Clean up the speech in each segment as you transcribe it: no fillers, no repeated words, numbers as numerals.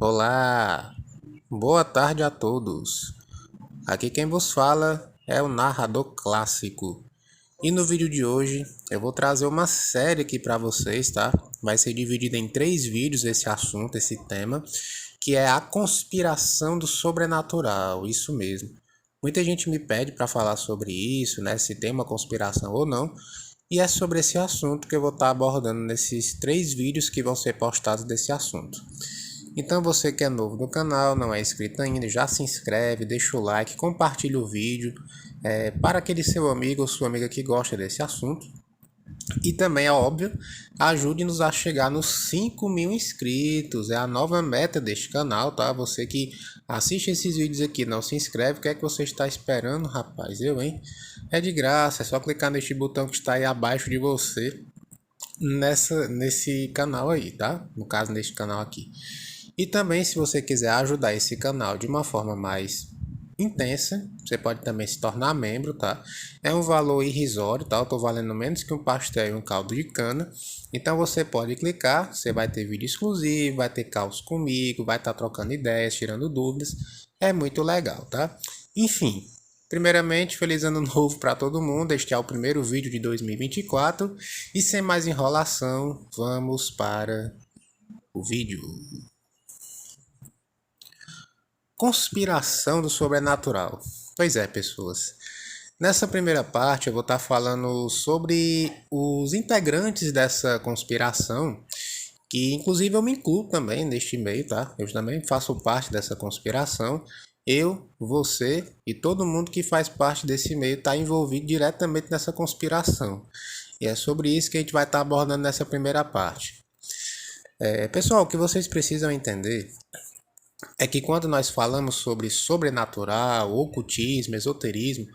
Olá, boa tarde a todos. Aqui quem vos fala é o narrador clássico. E no vídeo de hoje eu vou trazer uma série aqui para vocês, tá? Vai ser dividido em 3 vídeos esse assunto, esse tema, que é a conspiração do sobrenatural, isso mesmo. Muita gente me pede para falar sobre isso, né? Se tem uma conspiração ou não. E é sobre esse assunto que eu vou estar abordando nesses 3 vídeos que vão ser postados desse assunto. Então você que é novo no canal, não é inscrito ainda, já se inscreve, deixa o like, compartilha o vídeo para aquele seu amigo ou sua amiga que gosta desse assunto. E também, é óbvio, ajude-nos a chegar nos 5.000 inscritos, é a nova meta deste canal, tá? Você que assiste esses vídeos aqui e não se inscreve, o que é que você está esperando, rapaz? Hein? É de graça, é só clicar neste botão que está aí abaixo de você, nesse canal aí, tá? No caso, neste canal aqui. E também, se você quiser ajudar esse canal de uma forma mais intensa, você pode também se tornar membro, tá? É um valor irrisório, tá? Eu tô valendo menos que um pastel e um caldo de cana. Então você pode clicar, você vai ter vídeo exclusivo, vai ter caos comigo, vai estar trocando ideias, tirando dúvidas. É muito legal, tá? Enfim, primeiramente, feliz ano novo para todo mundo. Este é o primeiro vídeo de 2024 e sem mais enrolação, vamos para o vídeo. Conspiração do sobrenatural. Pois é, pessoas. Nessa primeira parte eu vou estar falando sobre os integrantes dessa conspiração, que inclusive eu me incluo também neste meio, tá? Eu também faço parte dessa conspiração. Eu, você e todo mundo que faz parte desse meio está envolvido diretamente nessa conspiração. E é sobre isso que a gente vai estar abordando nessa primeira parte. Pessoal, o que vocês precisam entender é que quando nós falamos sobre sobrenatural, ocultismo, esoterismo,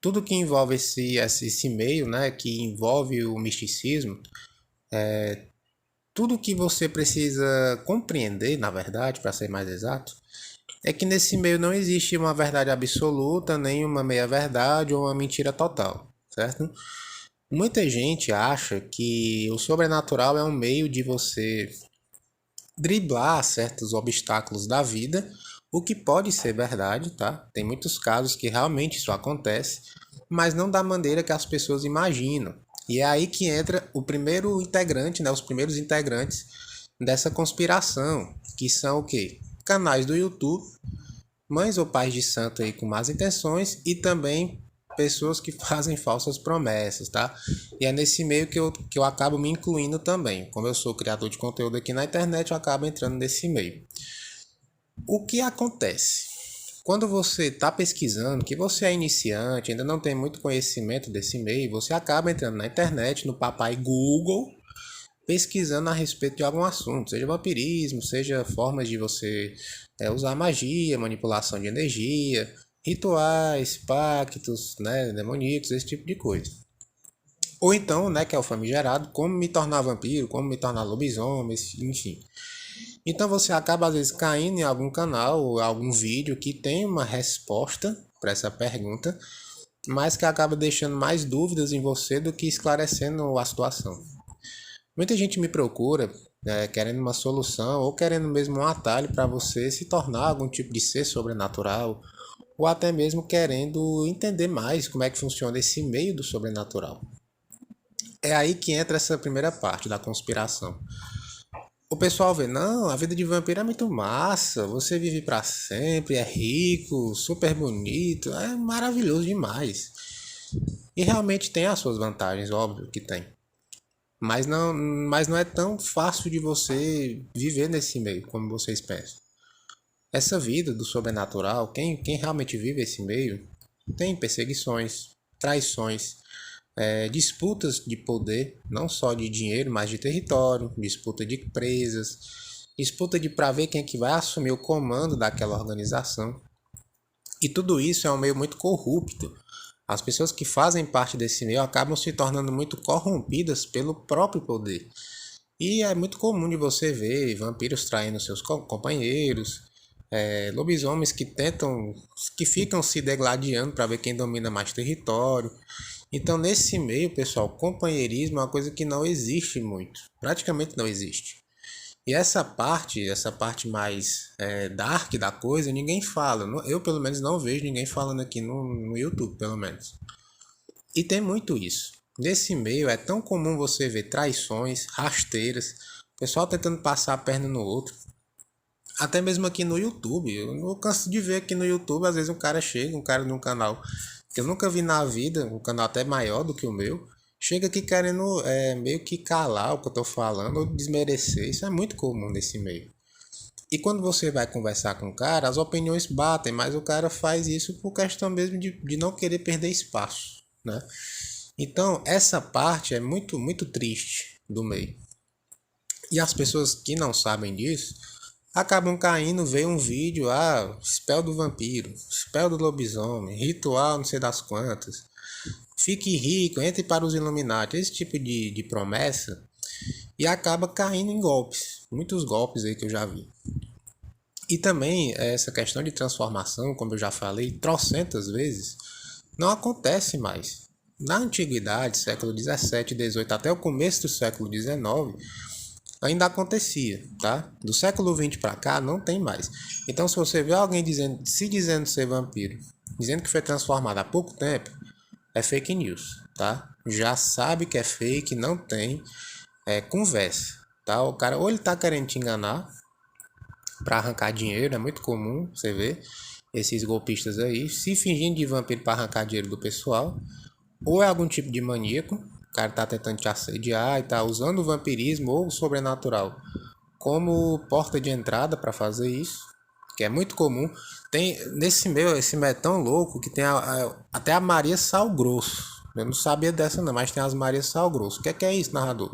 tudo que envolve esse meio, né, que envolve o misticismo, tudo que você precisa compreender, na verdade, para ser mais exato, é que nesse meio não existe uma verdade absoluta, nem uma meia-verdade ou uma mentira total, certo? Muita gente acha que o sobrenatural é um meio de você driblar certos obstáculos da vida, o que pode ser verdade, tá? Tem muitos casos que realmente isso acontece, mas não da maneira que as pessoas imaginam. E é aí que entra o primeiro integrante, né? Os primeiros integrantes dessa conspiração, que são o quê? Canais do YouTube, mães ou pais de santo aí com más intenções e também pessoas que fazem falsas promessas, tá? E é nesse meio que eu acabo me incluindo também. Como eu sou criador de conteúdo aqui na internet, eu acabo entrando nesse meio. O que acontece? Quando você está pesquisando, que você é iniciante, ainda não tem muito conhecimento desse meio, você acaba entrando na internet, no papai Google, pesquisando a respeito de algum assunto, seja vampirismo, seja formas de você usar magia, manipulação de energia, rituais, pactos, né, demoníacos, esse tipo de coisa. Ou então, né, que é o famigerado, como me tornar vampiro, como me tornar lobisomem, enfim. Então você acaba às vezes caindo em algum canal ou algum vídeo que tem uma resposta para essa pergunta, mas que acaba deixando mais dúvidas em você do que esclarecendo a situação. Muita gente me procura querendo uma solução ou querendo mesmo um atalho para você se tornar algum tipo de ser sobrenatural ou até mesmo querendo entender mais como é que funciona esse meio do sobrenatural. É aí que entra essa primeira parte da conspiração. O pessoal vê, não, a vida de vampiro é muito massa, você vive para sempre, é rico, super bonito, é maravilhoso demais. E realmente tem as suas vantagens, óbvio que tem. Mas não é tão fácil de você viver nesse meio como vocês pensam. Essa vida do sobrenatural, quem realmente vive esse meio, tem perseguições, traições, disputas de poder, não só de dinheiro, mas de território, disputa de presas, disputa de para ver quem é que vai assumir o comando daquela organização. E tudo isso é um meio muito corrupto. As pessoas que fazem parte desse meio acabam se tornando muito corrompidas pelo próprio poder. E é muito comum de você ver vampiros traindo seus companheiros, lobisomens que ficam se degladiando para ver quem domina mais território. Então, nesse meio, pessoal, companheirismo é uma coisa que não existe muito, praticamente não existe. E essa parte mais dark da coisa, ninguém fala. Eu, pelo menos, não vejo ninguém falando aqui no YouTube, pelo menos. E tem muito isso. Nesse meio é tão comum você ver traições, rasteiras, pessoal tentando passar a perna no outro. Até mesmo aqui no YouTube. Eu não canso de ver aqui no YouTube, às vezes um cara chega, um cara de um canal que eu nunca vi na vida, um canal até maior do que o meu, chega aqui querendo meio que calar o que eu tô falando ou desmerecer. Isso é muito comum nesse meio. E quando você vai conversar com o cara, as opiniões batem, mas o cara faz isso por questão mesmo de não querer perder espaço, né? Então, essa parte é muito, muito triste do meio. E as pessoas que não sabem disso acabam caindo, vê um vídeo, spell do vampiro, spell do lobisomem, ritual não sei das quantas, fique rico, entre para os Illuminati, esse tipo de promessa, e acaba caindo em golpes, muitos golpes aí que eu já vi. E também essa questão de transformação, como eu já falei trocentas vezes, não acontece mais. Na antiguidade, século 17, 18 até o começo do século 19, ainda acontecia, tá? Do século 20 para cá não tem mais. Então, se você vê alguém se dizendo ser vampiro, dizendo que foi transformado há pouco tempo, é fake news, tá? Já sabe que é fake, não tem conversa, tá? O cara ou ele tá querendo te enganar para arrancar dinheiro, é muito comum você ver esses golpistas aí se fingindo de vampiro para arrancar dinheiro do pessoal, ou é algum tipo de maníaco, o cara tá tentando te assediar e tá usando o vampirismo ou o sobrenatural como porta de entrada para fazer isso, que é muito comum. Tem nesse meio, esse meio é tão louco que tem até a Maria Sal Grosso. Eu não sabia dessa não, mas tem as Maria Sal Grosso. O que é isso, narrador?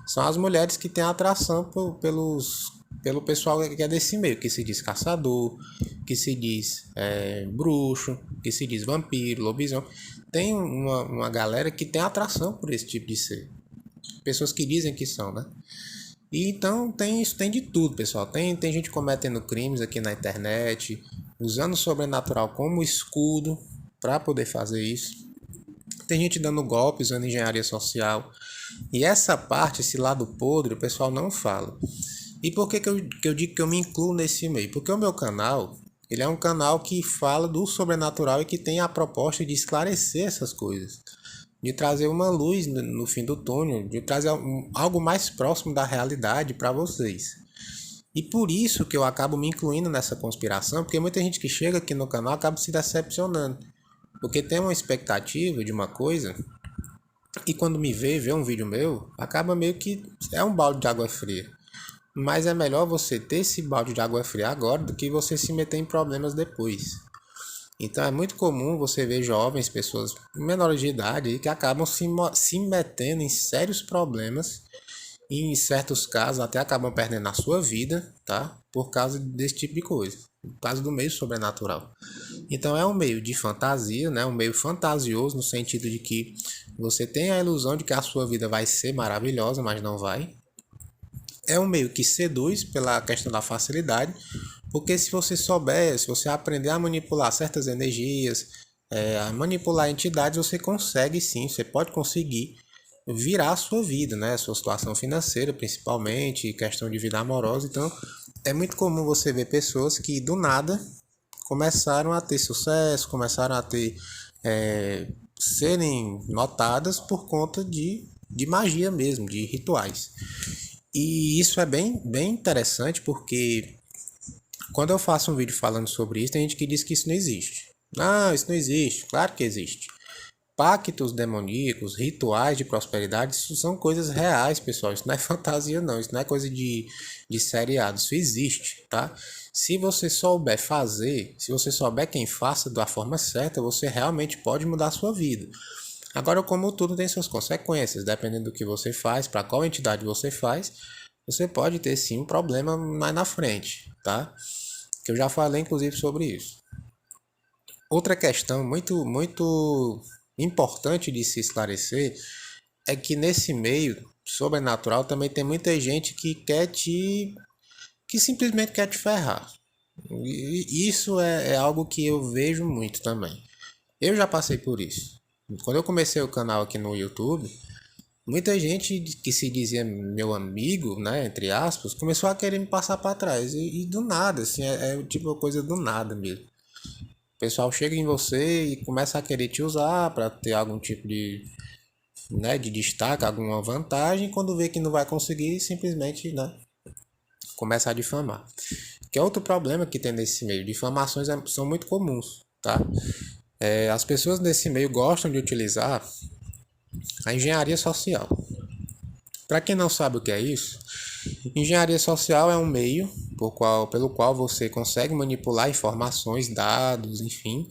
São as mulheres que têm atração pelo pessoal que é desse meio, que se diz caçador, que se diz bruxo, que se diz vampiro, lobisomem. Tem uma galera que tem atração por esse tipo de ser. Pessoas que dizem que são, né? E então tem de tudo, pessoal. Tem gente cometendo crimes aqui na internet, usando o sobrenatural como escudo para poder fazer isso. Tem gente dando golpe, usando engenharia social. E essa parte, esse lado podre, o pessoal não fala. E por que eu digo que eu me incluo nesse meio? Porque o meu canal, ele é um canal que fala do sobrenatural e que tem a proposta de esclarecer essas coisas. De trazer uma luz no fim do túnel, de trazer algo mais próximo da realidade para vocês. E por isso que eu acabo me incluindo nessa conspiração, porque muita gente que chega aqui no canal acaba se decepcionando. Porque tem uma expectativa de uma coisa e quando vê um vídeo meu, acaba meio que é um balde de água fria. Mas é melhor você ter esse balde de água fria agora do que você se meter em problemas depois. Então é muito comum você ver jovens, pessoas menores de idade aí, que acabam se metendo em sérios problemas e em certos casos até acabam perdendo a sua vida, tá? Por causa desse tipo de coisa, por causa do meio sobrenatural. Então é um meio de fantasia, né? Um meio fantasioso no sentido de que você tem a ilusão de que a sua vida vai ser maravilhosa, mas não vai. É um meio que seduz pela questão da facilidade, porque se você souber, se você aprender a manipular certas energias, a manipular entidades, você consegue sim, você pode conseguir virar a sua vida, né? A sua situação financeira, principalmente, questão de vida amorosa. Então, é muito comum você ver pessoas que do nada começaram a ter sucesso, começaram a ter serem notadas por conta de magia mesmo, de rituais. E isso é bem interessante porque quando eu faço um vídeo falando sobre isso, tem gente que diz que isso não existe. Não, isso não existe. Claro que existe. Pactos demoníacos, rituais de prosperidade, isso são coisas reais, pessoal. Isso não é fantasia, não. Isso não é coisa de seriado. Isso existe, tá? Se você souber fazer, se você souber quem faça da forma certa, você realmente pode mudar a sua vida. Agora, como tudo tem suas consequências, dependendo do que você faz, para qual entidade você faz, você pode ter sim um problema mais na frente, tá? Que eu já falei inclusive sobre isso. Outra questão muito importante de se esclarecer é que nesse meio sobrenatural também tem muita gente que que simplesmente quer te ferrar. E isso é algo que eu vejo muito também. Eu já passei por isso. Quando eu comecei o canal aqui no YouTube, Muita gente que se dizia meu amigo, né, entre aspas, começou a querer me passar para trás. E do nada, assim, é tipo uma coisa do nada mesmo. O pessoal chega em você e começa a querer te usar para ter algum tipo de, né, de destaque, alguma vantagem. E quando vê que não vai conseguir, simplesmente, né, começa a difamar. Que é outro problema que tem nesse meio. Difamações são muito comuns, tá? As pessoas nesse meio gostam de utilizar a engenharia social. Para quem não sabe o que é isso, engenharia social é um meio pelo qual você consegue manipular informações, dados, enfim,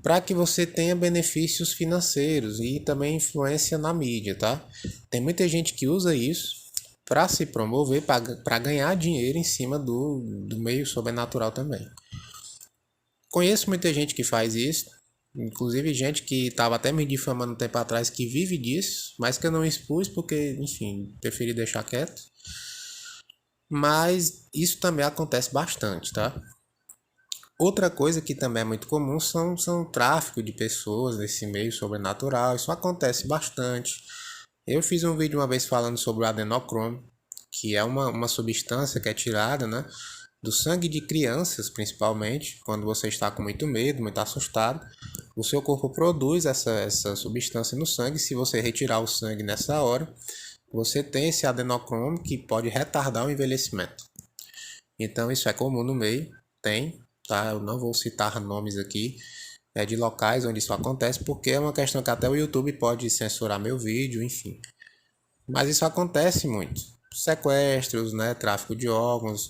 para que você tenha benefícios financeiros e também influência na mídia, tá? Tem muita gente que usa isso para se promover, para ganhar dinheiro em cima do meio sobrenatural também. Conheço muita gente que faz isso, inclusive gente que estava até me difamando um tempo atrás que vive disso, mas que eu não expus porque, enfim, preferi deixar quieto. Mas isso também acontece bastante, tá? Outra coisa que também é muito comum são o tráfico de pessoas nesse meio sobrenatural. Isso acontece bastante. Eu fiz um vídeo uma vez falando sobre o adenocrome, que é uma substância que é tirada, né, do sangue de crianças, principalmente, quando você está com muito medo, muito assustado. O seu corpo produz essa substância no sangue. Se você retirar o sangue nessa hora, você tem esse adenocrome que pode retardar o envelhecimento. Então isso é comum no meio, tem, tá? Eu não vou citar nomes aqui, de locais onde isso acontece, porque é uma questão que até o YouTube pode censurar meu vídeo, enfim. Mas isso acontece muito. Sequestros, né? Tráfico de órgãos,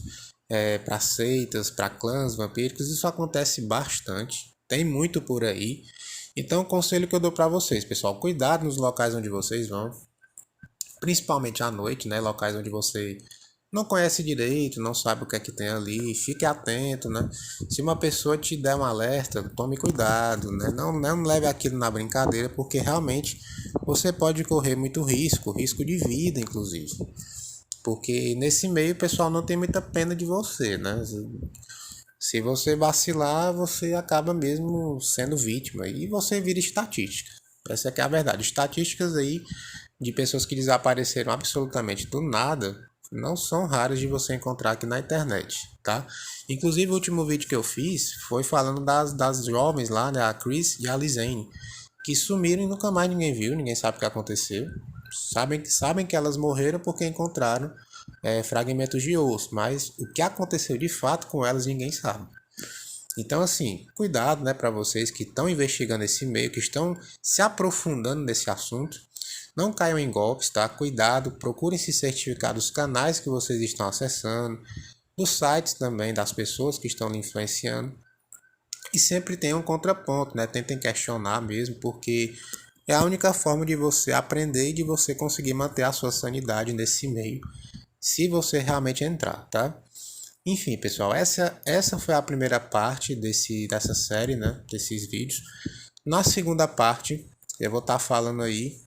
para seitas, para clãs vampíricos, isso acontece bastante. Tem muito por aí. Então, o conselho que eu dou para vocês, pessoal, cuidado nos locais onde vocês vão, principalmente à noite, né? Locais onde você não conhece direito, não sabe o que é que tem ali, fique atento, né? Se uma pessoa te der um alerta, tome cuidado, né? Não leve aquilo na brincadeira, porque realmente você pode correr muito risco, risco de vida, inclusive. Porque nesse meio o pessoal não tem muita pena de você, né? Se você vacilar, você acaba mesmo sendo vítima e você vira estatística. Essa é que é a verdade. Estatísticas aí de pessoas que desapareceram absolutamente do nada não são raras de você encontrar aqui na internet, tá? Inclusive o último vídeo que eu fiz foi falando das jovens lá, né, a Chris e a Lizane, que sumiram e nunca mais ninguém viu, ninguém sabe o que aconteceu. Sabem que elas morreram porque encontraram fragmentos de osso, mas o que aconteceu de fato com elas ninguém sabe. Então, assim, cuidado, né, para vocês que estão investigando esse meio, que estão se aprofundando nesse assunto. Não caiam em golpes, tá? Cuidado, procurem se certificar dos canais que vocês estão acessando, dos sites também das pessoas que estão lhe influenciando. E sempre tenham um contraponto, né? Tentem questionar mesmo, porque é a única forma de você aprender e de você conseguir manter a sua sanidade nesse meio, se você realmente entrar, tá? Enfim, pessoal, essa foi a primeira parte dessa série, né? Desses vídeos. Na segunda parte, eu vou estar falando aí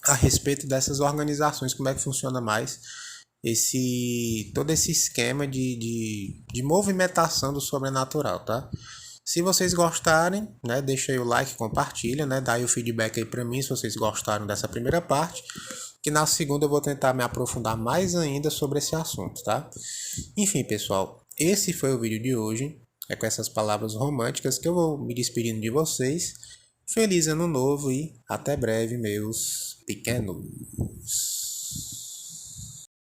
a respeito dessas organizações, como é que funciona mais todo esse esquema de movimentação do sobrenatural, tá? Se vocês gostarem, né, deixa aí o like, compartilha, né, dá aí o feedback aí pra mim se vocês gostaram dessa primeira parte, que na segunda eu vou tentar me aprofundar mais ainda sobre esse assunto, tá? Enfim, pessoal, esse foi o vídeo de hoje. É com essas palavras românticas que eu vou me despedindo de vocês. Feliz ano novo e até breve, meus pequenos.